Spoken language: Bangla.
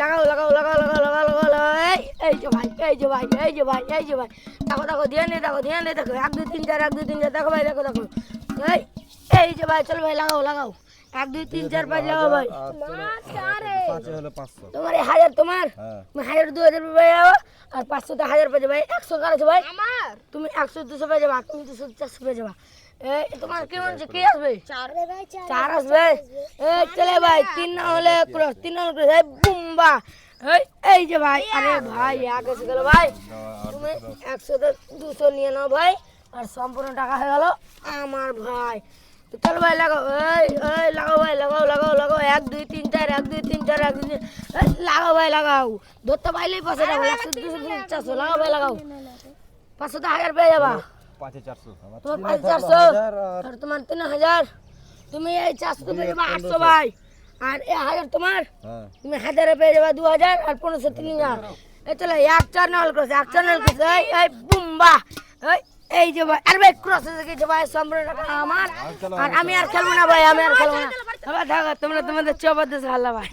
লাগাও লাগাও লাগাও লাগাও লাগাও লাগাও লাগাও এই যে ভাই এই যে ভাই এই যে ভাই এই যে ভাই দেখো দেখো ধ্যান দিয়ে দেখো 1 2 3 4 1 2 3 4 দেখো ভাই দেখো দেখো এই এই যে ভাই চল ভাই লাগাও লাগাও 1 2 3 4 5 লাগাও ভাই তোমার 1000 তোমার 1000 2000 ভাই আর 500 টা 1000 পেয়ে ভাই 100 কার আছে ভাই আমার তুমি 100 200 পেয়ে যাবা তুমি 200 400 পেয়ে যাবা এই তোমার কি মনে হচ্ছে কি আসবে 4 রে ভাই 4 আসবে এই চলে ভাই 3 না হলে ক্রস 3 না হলে ক্রস এই বুম্বা এই যে ভাই আরে ভাই আগে এসে গেল ভাই তুমি 100 তে 200 নিয়ে নাও ভাই আর সম্পূর্ণ টাকা হয়ে গেল আমার ভাই তো চল ভাই লাগাও এই এই লাগাও ভাই লাগাও লাগাও লাগাও 1 2 3 4 1 2 3 4 1 2 3 লাগাও ভাই লাগাও ধরতে পাইলেই 500 টাকা 100 200 400 লাগাও ভাই লাগাও 500 টা 1000 পেয়ে যাবা 5400 তোমার 5400 আর তোমার 3000 তুমি এই 400 পেয়ে যাবা 800 ভাই আর 1000 তোমার তুমি 1000 পেয়ে যাবা 2000 আর 1500 3000 এই চলে এক চ্যানেল ক্রস এই বুম্বা এই যে ভাই আর ভাই ক্রস হয়ে গেছে ভাই সম্পূর্ণ টাকা আমার আর আমি আর খেলবো না ভাই আমি আর খেলবো না তোমরা তোমাদের চৌবাদ দেশ হাল্লা ভাই।